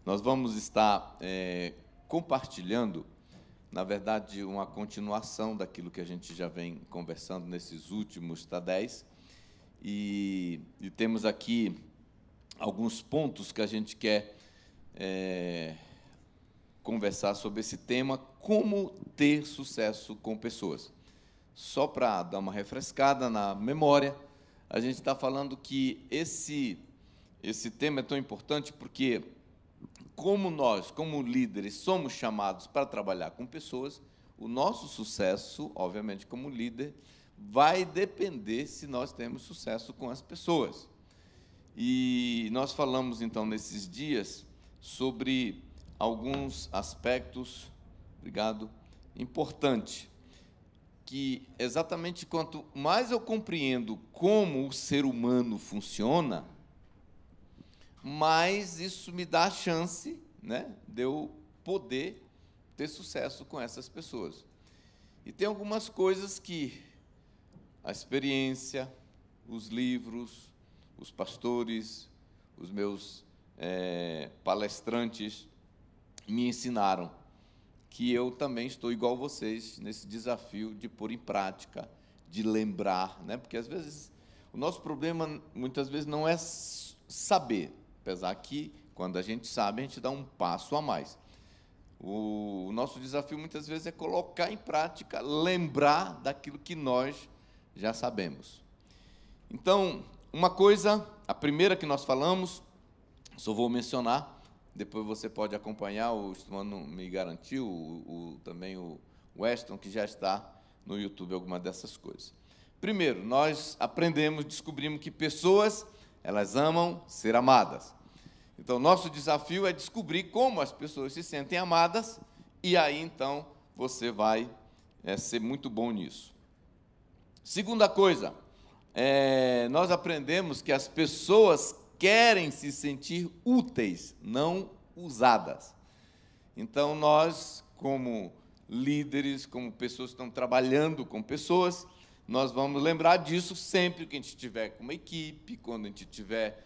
Nós vamos estar compartilhando, na verdade, uma continuação daquilo que a gente já vem conversando nesses últimos TADEs, e temos aqui alguns pontos que a gente quer conversar sobre esse tema, como ter sucesso com pessoas. Só para dar uma refrescada na memória, a gente está falando que esse tema é tão importante porque, como nós, como líderes, somos chamados para trabalhar com pessoas, o nosso sucesso, obviamente, como líder, vai depender se nós temos sucesso com as pessoas. E nós falamos, então, nesses dias, sobre alguns aspectos, importantes, que exatamente quanto mais eu compreendo como o ser humano funciona, mais isso me dá a chance, de eu poder ter sucesso com essas pessoas. E tem algumas coisas que a experiência, os livros, os pastores, os meus palestrantes me ensinaram, que eu também estou igual a vocês nesse desafio de pôr em prática, de lembrar, porque às vezes o nosso problema muitas vezes não é saber, apesar que quando a gente sabe, a gente dá um passo a mais. O nosso desafio muitas vezes é colocar em prática, lembrar daquilo que nós já sabemos. Então, uma coisa, a primeira que nós falamos, só vou mencionar, depois você pode acompanhar, o Stefano me garantiu, também o Weston, que já está no YouTube, alguma dessas coisas. Primeiro, nós descobrimos que pessoas, elas amam ser amadas. Então, nosso desafio é descobrir como as pessoas se sentem amadas, e aí, então, você vai ser muito bom nisso. Segunda coisa, nós aprendemos que as pessoas querem se sentir úteis, não usadas. Então, nós, como líderes, como pessoas que estão trabalhando com pessoas, nós vamos lembrar disso sempre que a gente estiver com uma equipe, quando a gente estiver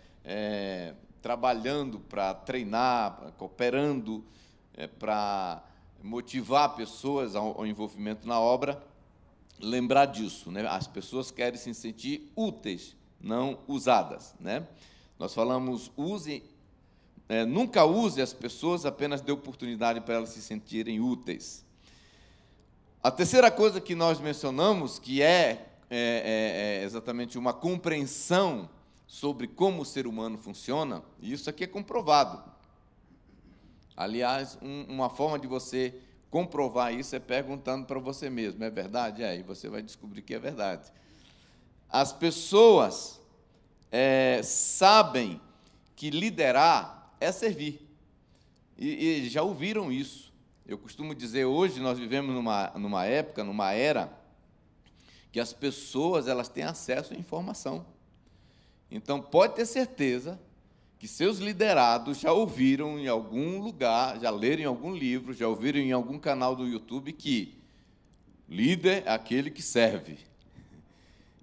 trabalhando para treinar, cooperando, para motivar pessoas ao envolvimento na obra, lembrar disso, As pessoas querem se sentir úteis, não usadas, Nós falamos, nunca use as pessoas, apenas dê oportunidade para elas se sentirem úteis. A terceira coisa que nós mencionamos, que é exatamente uma compreensão sobre como o ser humano funciona, e isso aqui é comprovado. Aliás, uma forma de você comprovar isso é perguntando para você mesmo, é verdade? E você vai descobrir que é verdade. As pessoas sabem que liderar é servir, e já ouviram isso. Eu costumo dizer, hoje nós vivemos numa época, numa era, que as pessoas elas têm acesso à informação. Então, pode ter certeza que seus liderados já ouviram em algum lugar, já leram em algum livro, já ouviram em algum canal do YouTube que líder é aquele que serve.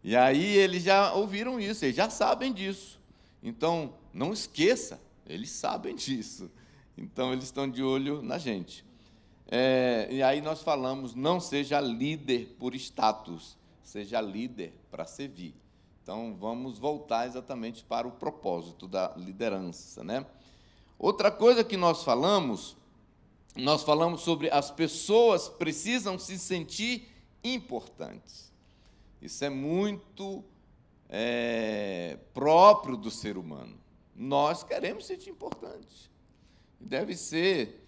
E aí eles já ouviram isso, eles já sabem disso. Então, não esqueça, eles sabem disso. Então, eles estão de olho na gente. E aí nós falamos, não seja líder por status, seja líder para servir. Então, vamos voltar exatamente para o propósito da liderança, Outra coisa que nós falamos sobre as pessoas precisam se sentir importantes. Isso é muito próprio do ser humano. Nós queremos ser importantes. Deve ser...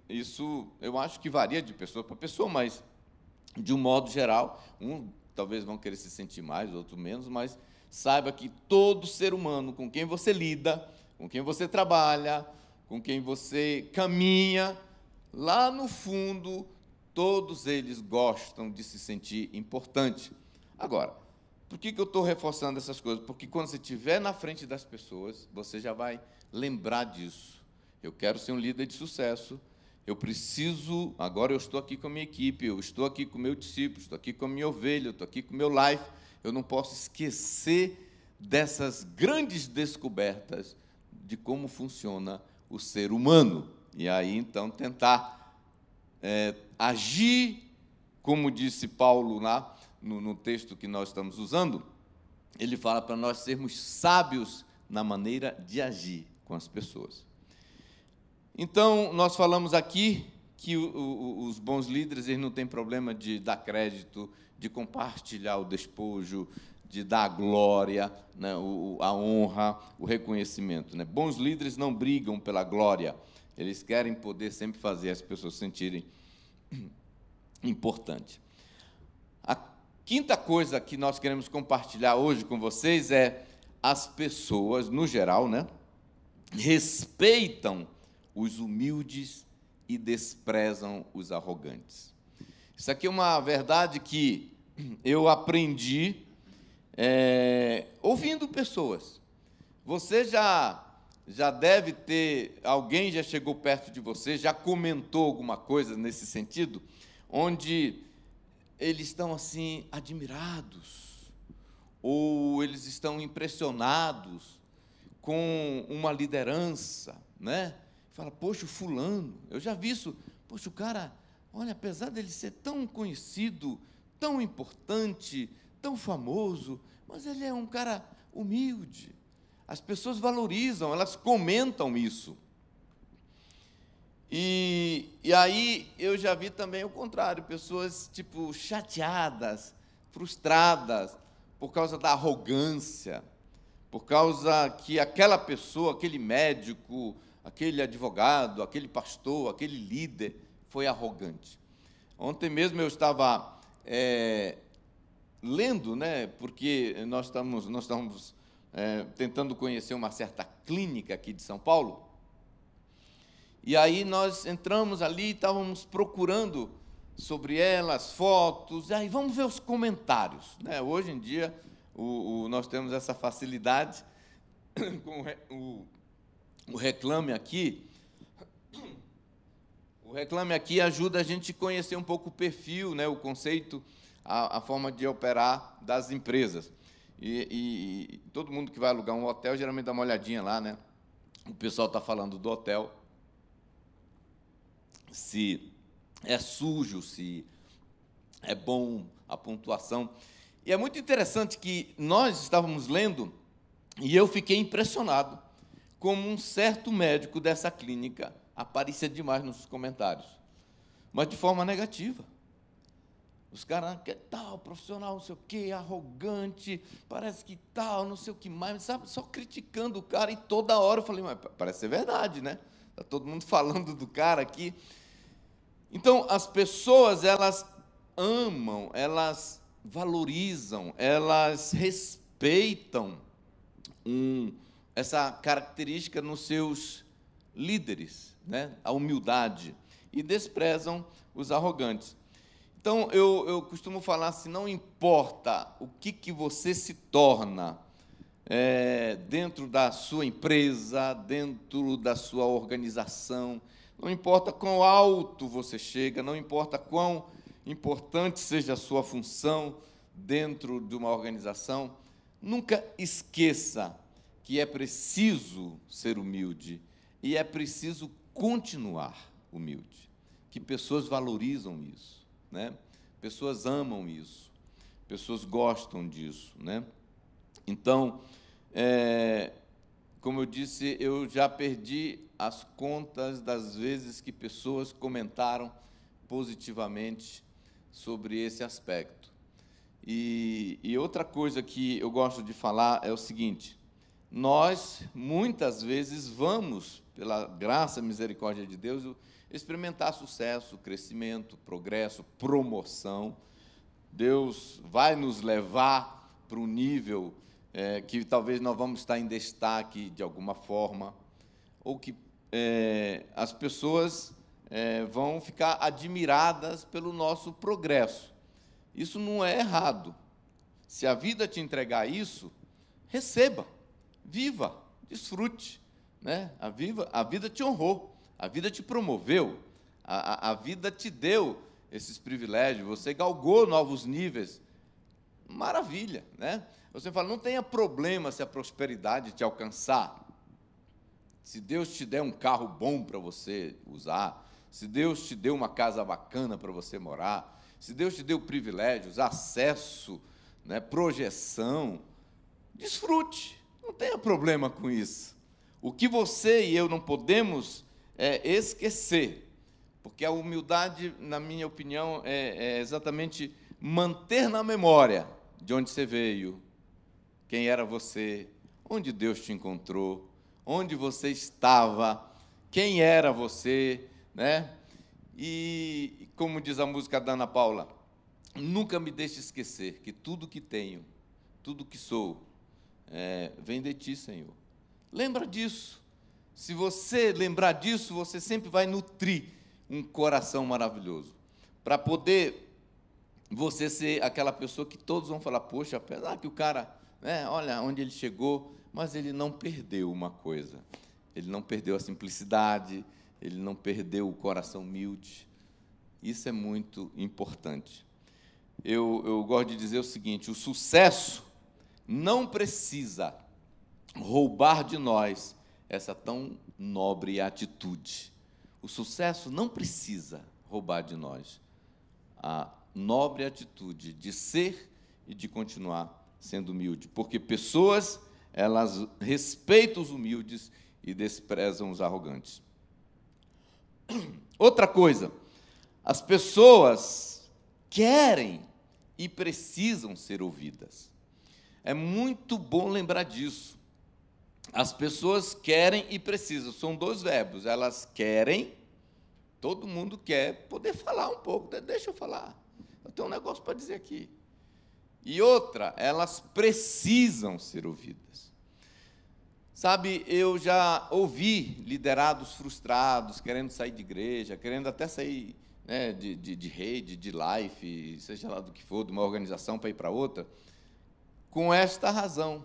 isso, eu acho que varia de pessoa para pessoa, mas, de um modo geral, talvez vão querer se sentir mais, outros menos, mas saiba que todo ser humano com quem você lida, com quem você trabalha, com quem você caminha, lá no fundo, todos eles gostam de se sentir importante. Agora, por que eu estou reforçando essas coisas? Porque quando você estiver na frente das pessoas, você já vai lembrar disso. Eu quero ser um líder de sucesso, eu preciso, agora eu estou aqui com a minha equipe, eu estou aqui com o meu discípulo, estou aqui com a minha ovelha, eu estou aqui com o meu life, eu não posso esquecer dessas grandes descobertas de como funciona o ser humano. E aí, então, tentar agir, como disse Paulo lá no texto que nós estamos usando, ele fala para nós sermos sábios na maneira de agir com as pessoas. Então, nós falamos aqui que os bons líderes, eles não têm problema de dar crédito, de compartilhar o despojo, de dar a glória, né, a honra, o reconhecimento. Né? Bons líderes não brigam pela glória, eles querem poder sempre fazer as pessoas se sentirem importantes. A quinta coisa que nós queremos compartilhar hoje com vocês é as pessoas, no geral, né, respeitam os humildes e desprezam os arrogantes. Isso aqui é uma verdade que eu aprendi ouvindo pessoas. Você já deve ter, alguém já chegou perto de você, já comentou alguma coisa nesse sentido, onde eles estão assim admirados, ou eles estão impressionados com uma liderança, né? Fala, poxa, o fulano, eu já vi isso, poxa, o cara, olha, apesar dele ser tão conhecido, tão importante, tão famoso, mas ele é um cara humilde. As pessoas valorizam, elas comentam isso. E aí eu já vi também o contrário, pessoas tipo chateadas, frustradas por causa da arrogância, por causa que aquela pessoa, aquele médico, aquele advogado, aquele pastor, aquele líder foi arrogante. Ontem mesmo eu estava lendo, né, porque nós estamos tentando conhecer uma certa clínica aqui de São Paulo, e aí nós entramos ali e estávamos procurando sobre ela as fotos, e aí vamos ver os comentários. Né? Hoje em dia nós temos essa facilidade com o Reclame Aqui. O Reclame Aqui ajuda a gente a conhecer um pouco o perfil, né, o conceito, a forma de operar das empresas. E todo mundo que vai alugar um hotel geralmente dá uma olhadinha lá, né? O pessoal está falando do hotel, se é sujo, se é bom a pontuação. E é muito interessante que nós estávamos lendo e eu fiquei impressionado como um certo médico dessa clínica aparecia demais nos comentários, mas de forma negativa. Os caras, que tal, profissional, não sei o quê, arrogante, parece que tal, não sei o que mais, sabe, só criticando o cara, e toda hora eu falei, mas parece ser verdade, né? Está todo mundo falando do cara aqui. Então, as pessoas, elas amam, elas valorizam, elas respeitam essa característica nos seus líderes, né? A humildade, e desprezam os arrogantes. Então, eu costumo falar assim, não importa o que você se torna dentro da sua empresa, dentro da sua organização, não importa quão alto você chega, não importa quão importante seja a sua função dentro de uma organização, nunca esqueça que é preciso ser humilde e é preciso continuar humilde, que pessoas valorizam isso. Né? Pessoas amam isso, pessoas gostam disso, né? Então, como eu disse, eu já perdi as contas das vezes que pessoas comentaram positivamente sobre esse aspecto. E outra coisa que eu gosto de falar é o seguinte: nós, muitas vezes, vamos, pela graça e misericórdia de Deus, experimentar sucesso, crescimento, progresso, promoção. Deus vai nos levar para um nível que talvez nós vamos estar em destaque de alguma forma, ou que as pessoas vão ficar admiradas pelo nosso progresso. Isso não é errado. Se a vida te entregar isso, receba, viva, desfrute. Né? A vida te honrou, a vida te promoveu, a vida te deu esses privilégios, você galgou novos níveis, maravilha, né? Você fala, não tenha problema se a prosperidade te alcançar, se Deus te der um carro bom para você usar, se Deus te deu uma casa bacana para você morar, se Deus te deu privilégios, acesso, né, projeção, desfrute, não tenha problema com isso. O que você e eu não podemos esquecer, porque a humildade, na minha opinião, é exatamente manter na memória de onde você veio, quem era você, onde Deus te encontrou, onde você estava, quem era você, né? E, como diz a música da Ana Paula, nunca me deixe esquecer que tudo que tenho, tudo que sou, vem de Ti, Senhor. Lembra disso. Se você lembrar disso, você sempre vai nutrir um coração maravilhoso, para poder você ser aquela pessoa que todos vão falar, poxa, apesar que o cara, né, olha onde ele chegou, mas ele não perdeu uma coisa, ele não perdeu a simplicidade, ele não perdeu o coração humilde. Isso é muito importante. Eu gosto de dizer o seguinte, o sucesso não precisa roubar de nós essa tão nobre atitude. O sucesso não precisa roubar de nós a nobre atitude de ser e de continuar sendo humilde, porque pessoas, elas respeitam os humildes e desprezam os arrogantes. Outra coisa, as pessoas querem e precisam ser ouvidas. É muito bom lembrar disso. As pessoas querem e precisam, são dois verbos, elas querem, todo mundo quer poder falar um pouco, deixa eu falar, eu tenho um negócio para dizer aqui. E outra, elas precisam ser ouvidas. Sabe, eu já ouvi liderados frustrados, querendo sair de igreja, querendo até sair, né, de rede, de life, seja lá do que for, de uma organização para ir para outra, com esta razão,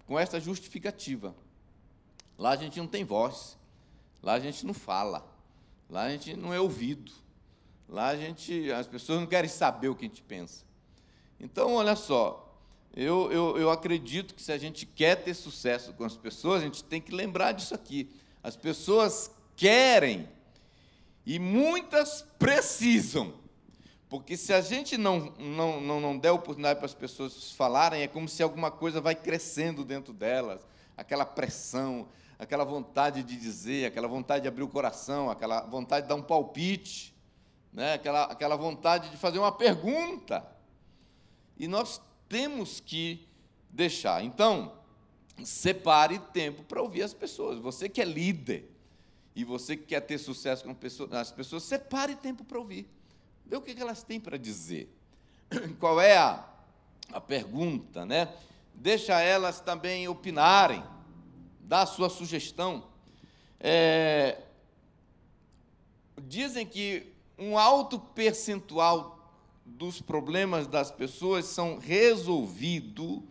com esta justificativa. Lá a gente não tem voz, lá a gente não fala, lá a gente não é ouvido, lá as pessoas não querem saber o que a gente pensa. Então, olha só, eu acredito que se a gente quer ter sucesso com as pessoas, a gente tem que lembrar disso aqui. As pessoas querem e muitas precisam, porque se a gente não der oportunidade para as pessoas falarem, é como se alguma coisa vai crescendo dentro delas, aquela pressão, aquela vontade de dizer, aquela vontade de abrir o coração, aquela vontade de dar um palpite, né? aquela vontade de fazer uma pergunta. E nós temos que deixar. Então, separe tempo para ouvir as pessoas. Você que é líder e você que quer ter sucesso com as pessoas, separe tempo para ouvir. Vê o que elas têm para dizer. Qual é a pergunta, né? Deixa elas também opinarem, dá a sua sugestão. Dizem que um alto percentual dos problemas das pessoas são resolvidos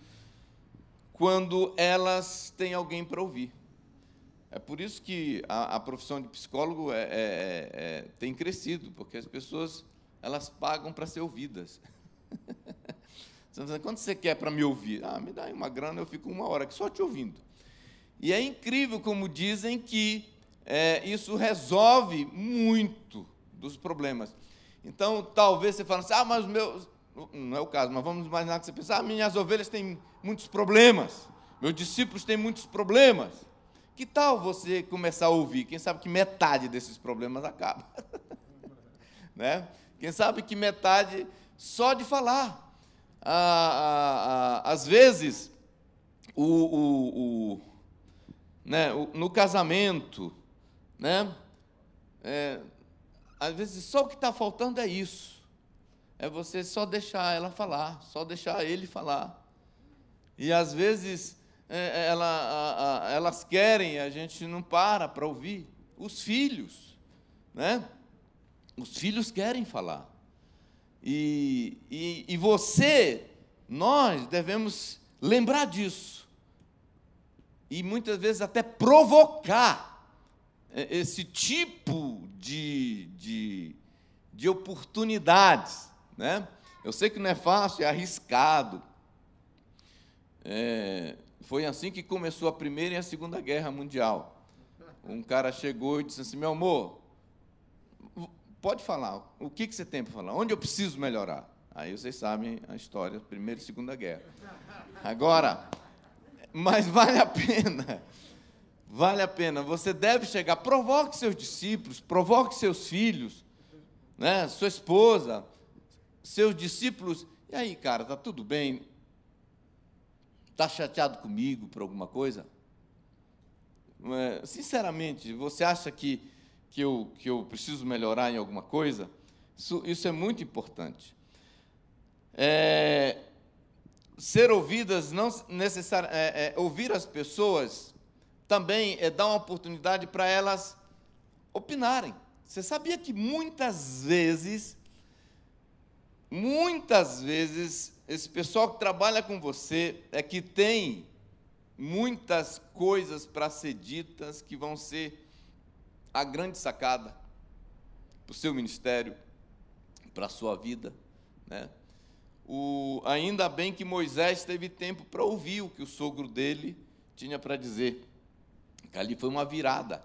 quando elas têm alguém para ouvir. É por isso que a profissão de psicólogo tem crescido, porque as pessoas, elas pagam para ser ouvidas. Quanto você quer para me ouvir? Me dá aí uma grana, eu fico 1 hora aqui só te ouvindo. E é incrível como dizem que isso resolve muito dos problemas. Então, talvez você fale assim, mas não é o caso, mas vamos imaginar que você pensa, minhas ovelhas têm muitos problemas, meus discípulos têm muitos problemas. Que tal você começar a ouvir? Quem sabe que metade desses problemas acaba. Né? Quem sabe que metade só de falar. Às vezes, no casamento, né? Às vezes, só o que está faltando é isso. É você só deixar ela falar, só deixar ele falar. E, às vezes, elas querem, a gente não para ouvir. Os filhos, né? Os filhos querem falar. E nós devemos lembrar disso. E, muitas vezes, até provocar esse tipo de oportunidades, né? Eu sei que não é fácil, é arriscado. Foi assim que começou a Primeira e a Segunda Guerra Mundial. Um cara chegou e disse assim: meu amor, pode falar, o que você tem para falar? Onde eu preciso melhorar? Aí vocês sabem a história, Primeira e Segunda Guerra. Agora, mas vale a pena. Vale a pena. Você deve chegar, provoque seus discípulos, provoque seus filhos, né? Sua esposa, seus discípulos. E aí, cara, está tudo bem? Está chateado comigo por alguma coisa? Sinceramente, você acha que eu preciso melhorar em alguma coisa? Isso é muito importante. Ser ouvidas, não necessariamente, ouvir as pessoas também é dar uma oportunidade para elas opinarem. Você sabia que muitas vezes, esse pessoal que trabalha com você é que tem muitas coisas para ser ditas que vão ser a grande sacada para o seu ministério, para a sua vida, né? Ainda bem que Moisés teve tempo para ouvir o que o sogro dele tinha para dizer. Ali foi uma virada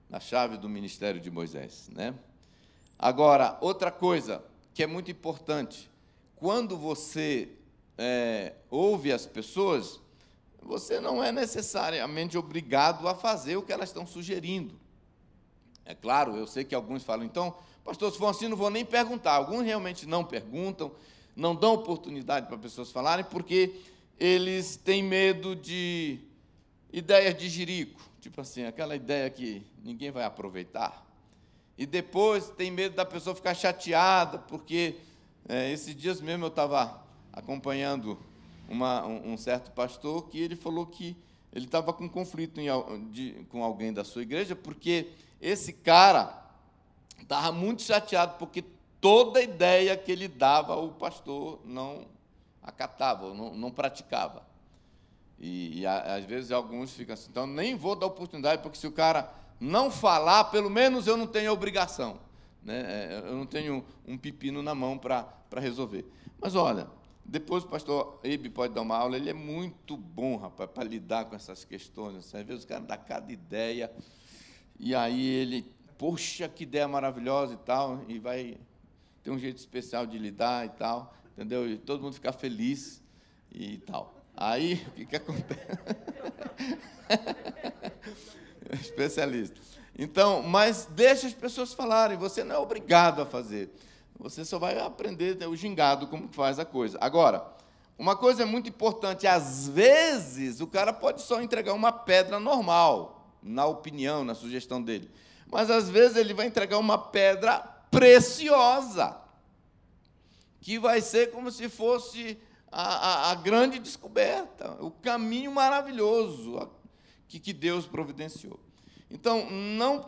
na chave do ministério de Moisés, né? Agora, outra coisa que é muito importante, quando você ouve as pessoas, você não é necessariamente obrigado a fazer o que elas estão sugerindo. É claro, eu sei que alguns falam, então, pastor, se for assim, não vou nem perguntar. Alguns realmente não perguntam, não dão oportunidade para pessoas falarem, porque eles têm medo de ideias de jirico, tipo assim, aquela ideia que ninguém vai aproveitar. E depois tem medo da pessoa ficar chateada, porque esses dias mesmo eu estava acompanhando um certo pastor que ele falou que ele estava com conflito com alguém da sua igreja, porque esse cara estava muito chateado, porque toda ideia que ele dava, o pastor não acatava, não praticava. E às vezes alguns ficam assim, então nem vou dar oportunidade, porque se o cara não falar, pelo menos eu não tenho obrigação, né? Eu não tenho um pepino na mão para resolver. Mas olha, depois o pastor Eibe pode dar uma aula, ele é muito bom, rapaz, para lidar com essas questões. Às vezes o cara dá cada ideia, e aí ele, poxa, que ideia maravilhosa e tal, e vai ter um jeito especial de lidar e tal, entendeu? E todo mundo fica feliz e tal. Aí, o que acontece? Especialista. Então, mas deixa as pessoas falarem, você não é obrigado a fazer. Você só vai aprender o gingado, como faz a coisa. Agora, uma coisa é muito importante, às vezes o cara pode só entregar uma pedra normal, na opinião, na sugestão dele. Mas, às vezes, ele vai entregar uma pedra preciosa, que vai ser como se fosse a grande descoberta, o caminho maravilhoso que Deus providenciou. Então,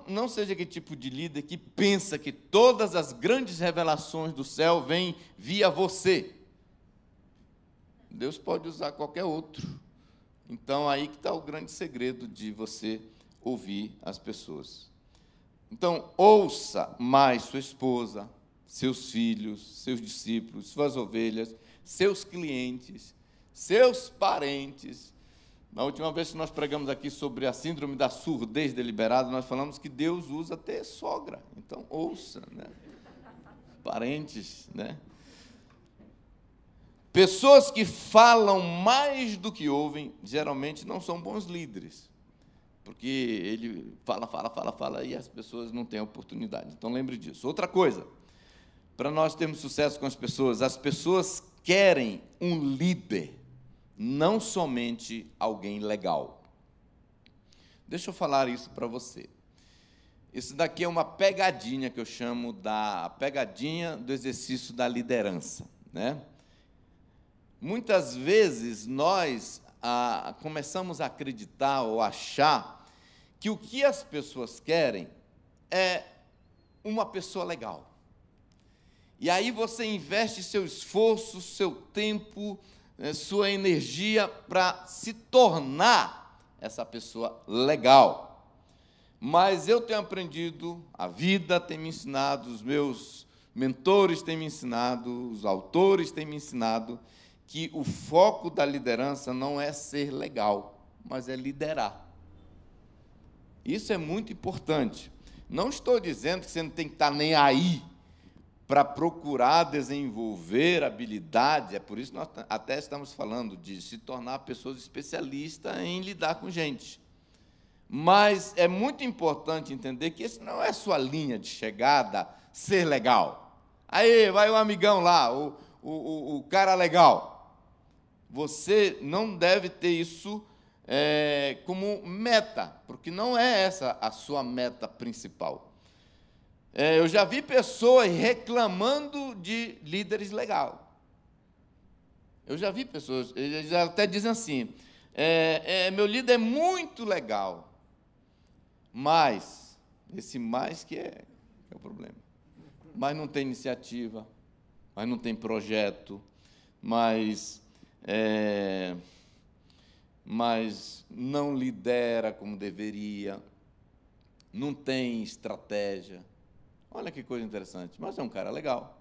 não seja aquele tipo de líder que pensa que todas as grandes revelações do céu vêm via você. Deus pode usar qualquer outro. Então, aí que está o grande segredo de você ouvir as pessoas. Então, ouça mais sua esposa, seus filhos, seus discípulos, suas ovelhas, seus clientes, seus parentes. Na última vez que nós pregamos aqui sobre a síndrome da surdez deliberada, nós falamos que Deus usa até sogra. Então, ouça, né? Parentes, né? Pessoas que falam mais do que ouvem, geralmente não são bons líderes, porque ele fala, e as pessoas não têm oportunidade. Então, lembre disso. Outra coisa, para nós termos sucesso com as pessoas querem um líder, não somente alguém legal. Deixa eu falar isso para você. Isso daqui é uma pegadinha que eu chamo da pegadinha do exercício da liderança, né? Muitas vezes nós começamos a acreditar ou achar que o que as pessoas querem é uma pessoa legal. E aí você investe seu esforço, seu tempo, sua energia para se tornar essa pessoa legal. Mas eu tenho aprendido, a vida tem me ensinado, os meus mentores têm me ensinado, os autores têm me ensinado, que o foco da liderança não é ser legal, mas é liderar. Isso é muito importante. Não estou dizendo que você não tem que estar nem aí para procurar desenvolver habilidade, é por isso que nós até estamos falando de se tornar pessoas especialistas em lidar com gente. Mas é muito importante entender que esse não é sua linha de chegada, ser legal. Aí, vai o amigão lá, o cara legal. Você não deve ter isso como meta, porque não é essa a sua meta principal. Eu já vi pessoas reclamando de líderes legais. Eu já vi pessoas, eles até dizem assim, meu líder é muito legal, mas, esse mais que é o problema, mas não tem iniciativa, mas não tem projeto, mas não lidera como deveria, não tem estratégia. Olha que coisa interessante, mas é um cara legal,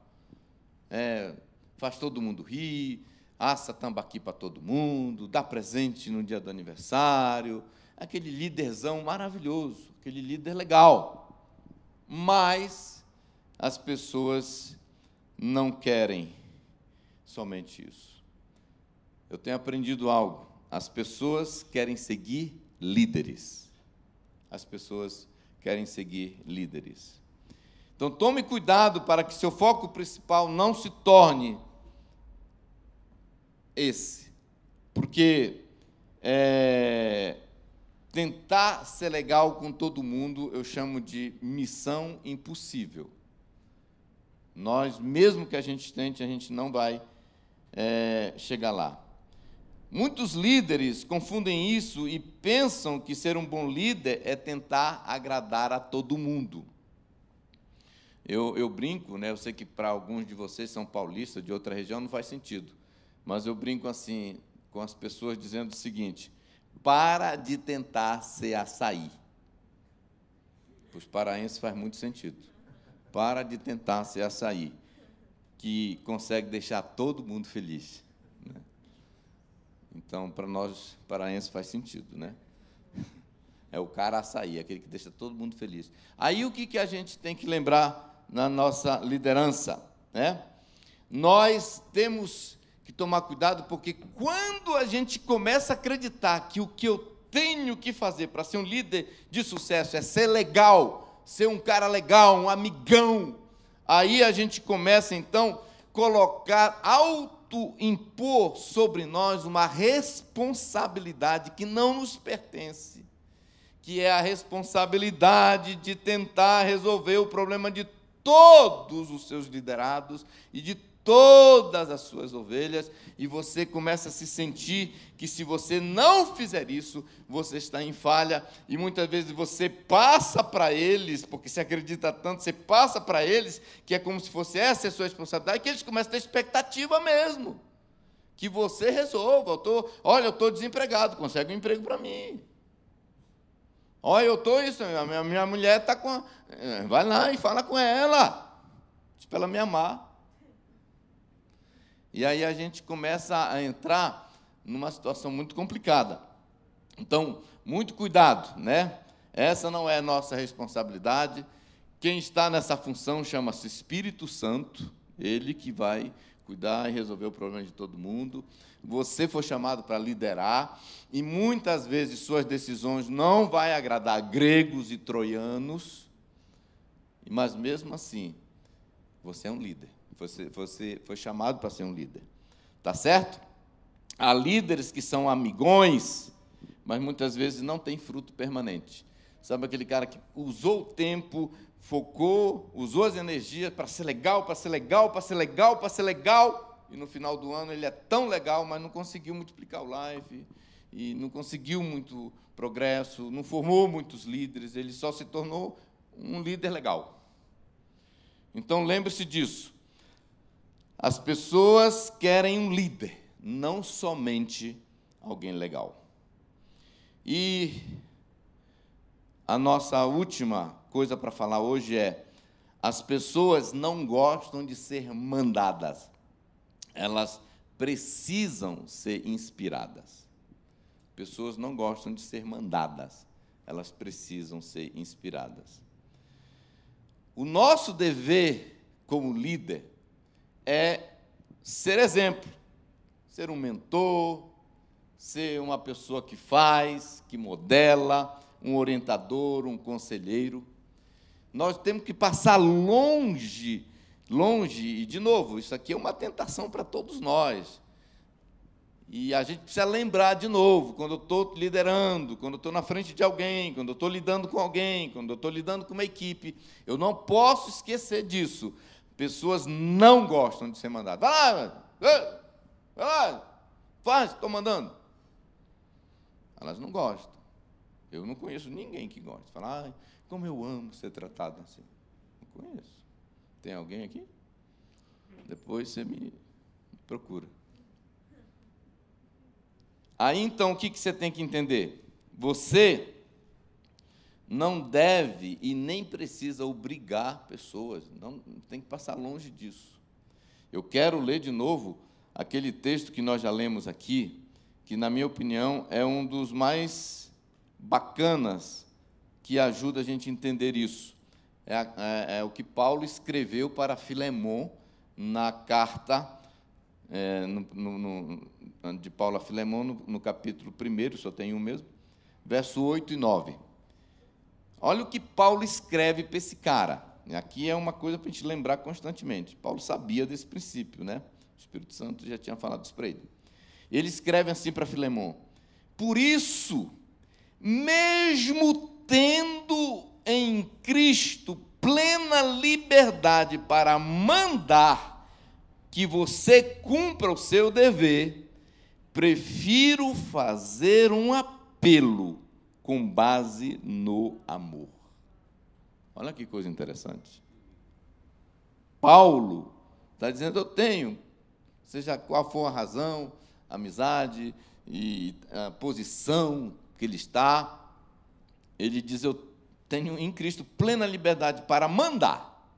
faz todo mundo rir, assa tambaqui para todo mundo, dá presente no dia do aniversário, aquele líderzão maravilhoso, aquele líder legal, mas as pessoas não querem somente isso. Eu tenho aprendido algo, as pessoas querem seguir líderes, as pessoas querem seguir líderes. Então, tome cuidado para que seu foco principal não se torne esse, porque tentar ser legal com todo mundo, eu chamo de missão impossível. Nós, mesmo que a gente tente, a gente não vai chegar lá. Muitos líderes confundem isso e pensam que ser um bom líder é tentar agradar a todo mundo. Eu brinco, eu sei que para alguns de vocês são paulistas, de outra região, não faz sentido, mas eu brinco assim, com as pessoas dizendo o seguinte: para de tentar ser açaí. Para os paraenses faz muito sentido. Para de tentar ser açaí, que consegue deixar todo mundo feliz. Né? Então, para nós paraenses faz sentido, né? É o cara açaí, aquele que deixa todo mundo feliz. Aí o que a gente tem que lembrar na nossa liderança, né? Nós temos que tomar cuidado, porque quando a gente começa a acreditar que o que eu tenho que fazer para ser um líder de sucesso é ser legal, ser um cara legal, um amigão, aí a gente começa, então, colocar, autoimpor sobre nós uma responsabilidade que não nos pertence, que é a responsabilidade de tentar resolver o problema de todos os seus liderados e de todas as suas ovelhas, e você começa a se sentir que, se você não fizer isso, você está em falha, e muitas vezes você passa para eles, porque se acredita tanto, você passa para eles, que é como se fosse essa a sua responsabilidade, que eles começam a ter expectativa mesmo, que você resolva. Eu estou desempregado, consegue um emprego para mim. Olha, eu estou isso, minha mulher está com... Vai lá e fala com ela, para ela me amar. E aí a gente começa a entrar numa situação muito complicada. Então, muito cuidado, né? Essa não é nossa responsabilidade. Quem está nessa função chama-se Espírito Santo, ele que vai cuidar e resolver o problema de todo mundo. Você foi chamado para liderar, e muitas vezes suas decisões não vão agradar gregos e troianos, mas mesmo assim, você é um líder. Você foi chamado para ser um líder. Tá certo? Há líderes que são amigões, mas muitas vezes não tem fruto permanente. Sabe aquele cara que usou o tempo, focou, usou as energias para ser legal, para ser legal, para ser legal, para ser legal, e no final do ano ele é tão legal, mas não conseguiu multiplicar o life, e não conseguiu muito progresso, não formou muitos líderes, ele só se tornou um líder legal. Então, lembre-se disso. As pessoas querem um líder, não somente alguém legal. E a nossa última coisa para falar hoje é: as pessoas não gostam de ser mandadas, elas precisam ser inspiradas. Pessoas não gostam de ser mandadas, elas precisam ser inspiradas. O nosso dever como líder é ser exemplo, ser um mentor, ser uma pessoa que faz, que modela, um orientador, um conselheiro. Nós temos que passar longe, e, de novo, isso aqui é uma tentação para todos nós. E a gente precisa lembrar de novo, quando eu estou liderando, quando eu estou na frente de alguém, quando eu estou lidando com alguém, quando eu estou lidando com uma equipe, eu não posso esquecer disso. Pessoas não gostam de ser mandadas. Vai lá, faz, estou mandando. Elas não gostam. Eu não conheço ninguém que goste. Fala, como eu amo ser tratado assim. Não conheço. Tem alguém aqui? Depois você me procura. Aí, então, o que você tem que entender? Você não deve e nem precisa obrigar pessoas, não tem que passar longe disso. Eu quero ler de novo aquele texto que nós já lemos aqui, que, na minha opinião, é um dos mais bacanas que ajuda a gente a entender isso. É o que Paulo escreveu para Filemon na carta de Paulo a Filemon, no capítulo 1, só tem um mesmo, verso 8 e 9. Olha o que Paulo escreve para esse cara. Aqui é uma coisa para a gente lembrar constantemente. Paulo sabia desse princípio, né? O Espírito Santo já tinha falado isso para ele. Ele escreve assim para Filemon: por isso, mesmo tendo em Cristo plena liberdade para mandar que você cumpra o seu dever, prefiro fazer um apelo com base no amor. Olha que coisa interessante. Paulo está dizendo, eu tenho, seja qual for a razão, a amizade e a posição que ele está, ele diz, eu tenho em Cristo plena liberdade para mandar,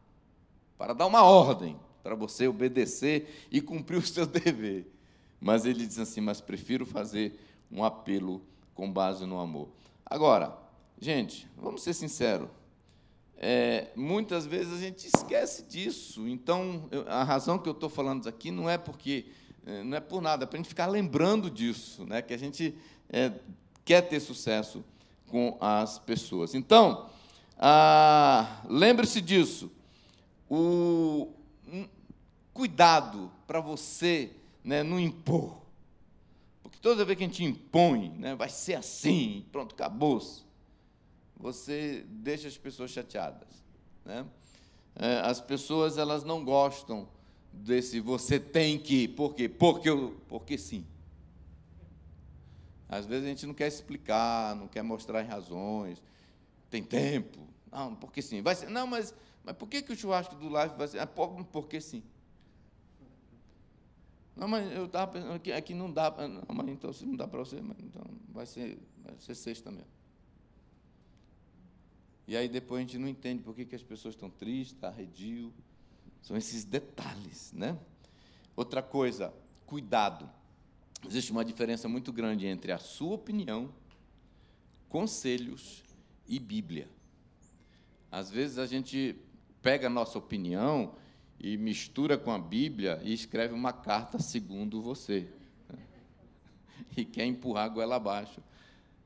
para dar uma ordem, para você obedecer e cumprir o seu dever. Mas ele diz assim, mas prefiro fazer um apelo com base no amor. Agora, gente, vamos ser sinceros, muitas vezes a gente esquece disso. Então, a razão que eu estou falando isso aqui não é por nada, é para a gente ficar lembrando disso, né? Que a gente quer ter sucesso com as pessoas. Então, lembre-se disso. Cuidado para você, né, não impor. Porque toda vez que a gente impõe, né, vai ser assim, pronto, acabou-se. Você deixa as pessoas chateadas, né? As pessoas, elas não gostam desse você tem que, por quê? Porque sim. Às vezes a gente não quer explicar, não quer mostrar as razões, tem tempo, não, porque sim. Vai ser, não, mas por que o churrasco do Life vai ser? Porque sim. Não, mas eu estava pensando que aqui não dá, não, mas então se não dá para você, mas então vai ser sexta mesmo. E aí depois a gente não entende por que as pessoas estão tristes, arredio. São esses detalhes, né? Outra coisa, cuidado. Existe uma diferença muito grande entre a sua opinião, conselhos e Bíblia. Às vezes a gente pega a nossa opinião e mistura com a Bíblia e escreve uma carta segundo você. E quer empurrar a goela abaixo.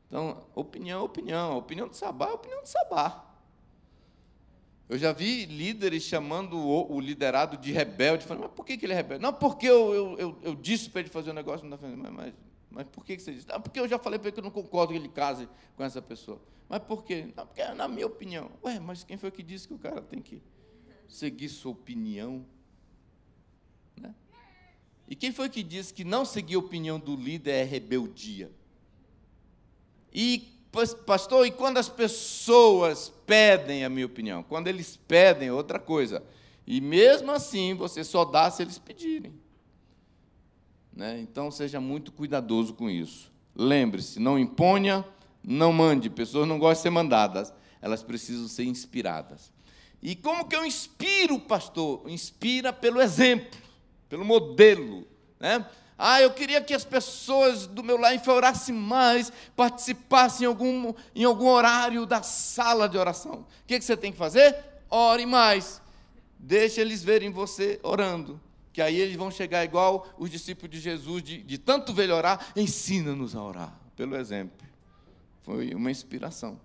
Então, opinião é opinião. A opinião de Sabá é a opinião de Sabá. Eu já vi líderes chamando o liderado de rebelde, falando, mas por que ele é rebelde? Não, porque eu disse para ele fazer um negócio, não está fazendo. Mas por que você disse? Não, porque eu já falei para ele que eu não concordo que ele case com essa pessoa. Mas por quê? Não, porque é na minha opinião. Ué, mas quem foi que disse que o cara tem que seguir sua opinião? Né? E quem foi que disse que não seguir a opinião do líder é rebeldia? E, pastor, e quando as pessoas pedem a minha opinião? Quando eles pedem, é outra coisa. E mesmo assim, você só dá se eles pedirem. Né? Então, seja muito cuidadoso com isso. Lembre-se, não imponha, não mande. Pessoas não gostam de ser mandadas, elas precisam ser inspiradas. E como que eu inspiro, pastor? Inspira pelo exemplo, pelo modelo. Né? Eu queria que as pessoas do meu life orassem mais, participassem em algum horário da sala de oração. O que você tem que fazer? Ore mais. Deixa eles verem você orando, que aí eles vão chegar igual os discípulos de Jesus, de tanto ver ele orar. Ensina-nos a orar, pelo exemplo. Foi uma inspiração.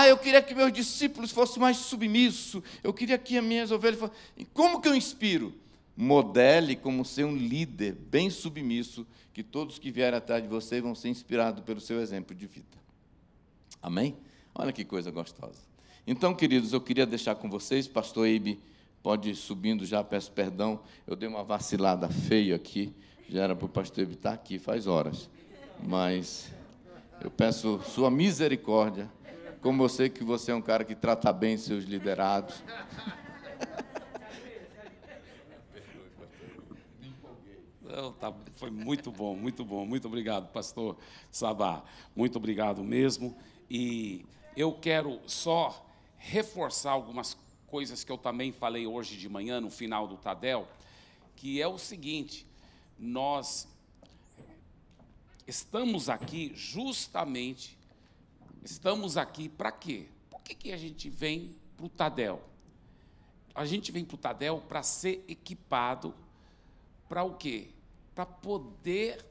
Eu queria que meus discípulos fossem mais submissos, eu queria que as minhas ovelhas fossem... Como que eu inspiro? Modele como ser um líder bem submisso, que todos que vierem atrás de você vão ser inspirados pelo seu exemplo de vida. Amém? Olha que coisa gostosa. Então, queridos, eu queria deixar com vocês, pastor Eibe, pode ir subindo já, peço perdão, eu dei uma vacilada feia aqui, já era para o pastor Eibe estar aqui faz horas, mas eu peço sua misericórdia, como eu sei que você é um cara que trata bem seus liderados. Não, foi muito bom, muito bom. Muito obrigado, pastor Sabá. Muito obrigado mesmo. E eu quero só reforçar algumas coisas que eu também falei hoje de manhã, no final do Tadel, que é o seguinte: nós estamos aqui justamente, para quê? Por que a gente vem para o Tadel? A gente vem para o Tadel para ser equipado para o quê? Para poder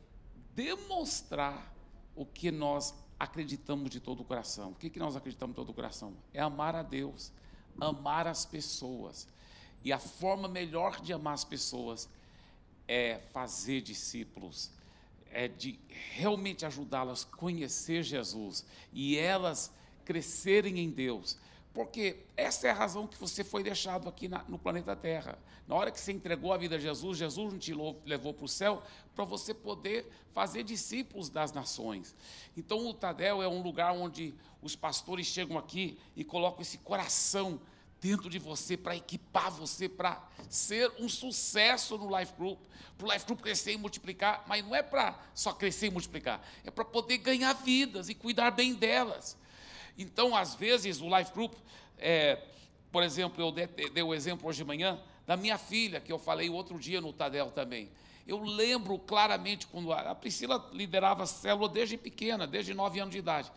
demonstrar o que nós acreditamos de todo o coração. O que nós acreditamos de todo o coração? É amar a Deus, amar as pessoas. E a forma melhor de amar as pessoas é fazer discípulos, é de realmente ajudá-las a conhecer Jesus e elas crescerem em Deus. Porque essa é a razão que você foi deixado aqui no planeta Terra. Na hora que você entregou a vida a Jesus, Jesus não te levou para o céu para você poder fazer discípulos das nações. Então, o Tadel é um lugar onde os pastores chegam aqui e colocam esse coração dentro de você para equipar você para ser um sucesso no Life Group, para o Life Group crescer e multiplicar, mas não é para só crescer e multiplicar, é para poder ganhar vidas e cuidar bem delas. Então, às vezes, o Life Group, por exemplo, eu dei o exemplo hoje de manhã da minha filha, que eu falei outro dia no Tadel também. Eu lembro claramente quando a Priscila liderava a célula desde pequena, desde 9 anos de idade.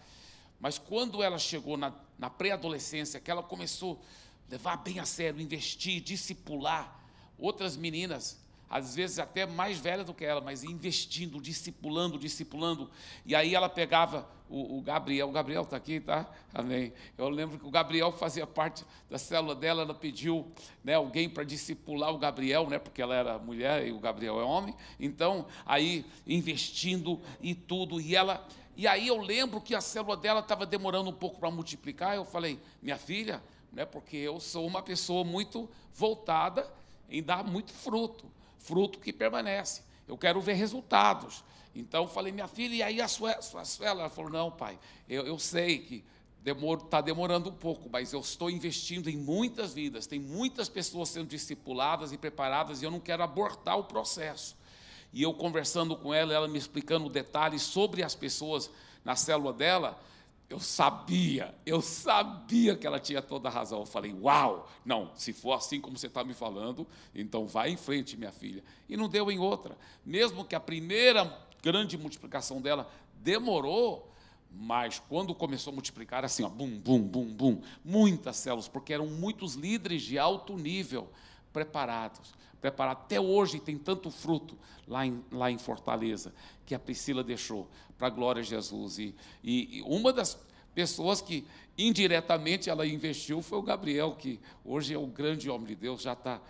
Mas quando ela chegou na pré-adolescência, que ela começou a levar bem a sério, investir, discipular outras meninas, às vezes até mais velha do que ela, mas investindo, discipulando, e aí ela pegava o Gabriel está aqui, tá? Amém. Eu lembro que o Gabriel fazia parte da célula dela, ela pediu, né, alguém para discipular o Gabriel, né, porque ela era mulher e o Gabriel é homem, então, aí, investindo e tudo, e aí eu lembro que a célula dela estava demorando um pouco para multiplicar, eu falei, minha filha, né, porque eu sou uma pessoa muito voltada em dar muito fruto que permanece. Eu quero ver resultados. Então, eu falei, minha filha, e aí a sua célula? Ela falou, não, pai, eu sei que está demorando um pouco, mas eu estou investindo em muitas vidas, tem muitas pessoas sendo discipuladas e preparadas, e eu não quero abortar o processo. E eu conversando com ela, ela me explicando detalhes sobre as pessoas na célula dela, eu sabia que ela tinha toda a razão. Eu falei, uau, não, se for assim como você está me falando, então vai em frente, minha filha. E não deu em outra. Mesmo que a primeira grande multiplicação dela demorou, mas quando começou a multiplicar, assim, ó, bum, bum, bum, bum, muitas células, porque eram muitos líderes de alto nível preparados. Até hoje tem tanto fruto lá em Fortaleza, que a Priscila deixou, para a glória de Jesus. E uma das pessoas que, indiretamente, ela investiu foi o Gabriel, que hoje é um grande homem de Deus, já está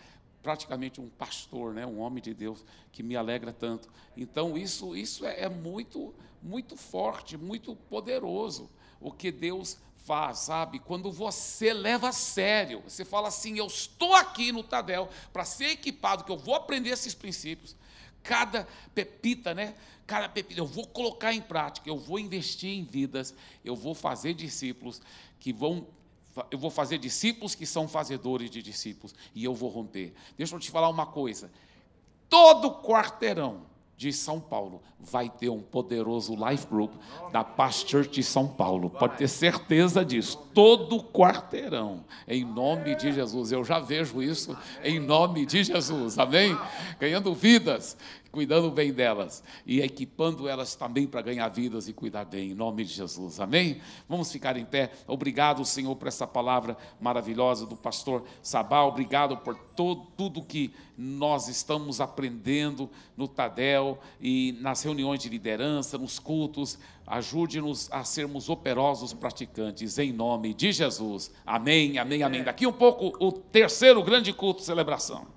praticamente um pastor, né, um homem de Deus, que me alegra tanto. Então, isso é muito, muito forte, muito poderoso, o que Deus faz, sabe? Quando você leva a sério, você fala assim, eu estou aqui no Tadel para ser equipado, que eu vou aprender esses princípios, cada pepita, né? Cada pepita, eu vou colocar em prática, eu vou investir em vidas, eu vou fazer discípulos eu vou fazer discípulos que são fazedores de discípulos, e eu vou romper. Deixa eu te falar uma coisa, todo quarteirão de São Paulo vai ter um poderoso Life Group da Paz Church de São Paulo, pode ter certeza disso, todo quarteirão, em nome de Jesus, eu já vejo isso, em nome de Jesus, amém? Ganhando vidas, cuidando bem delas e equipando elas também para ganhar vidas e cuidar bem, em nome de Jesus, amém? Vamos ficar em pé. Obrigado, Senhor, por essa palavra maravilhosa do pastor Sabá, obrigado por tudo que nós estamos aprendendo no Tadel e nas reuniões de liderança, nos cultos. Ajude-nos a sermos operosos praticantes, em nome de Jesus, amém, amém, amém. Daqui um pouco o terceiro grande culto, celebração.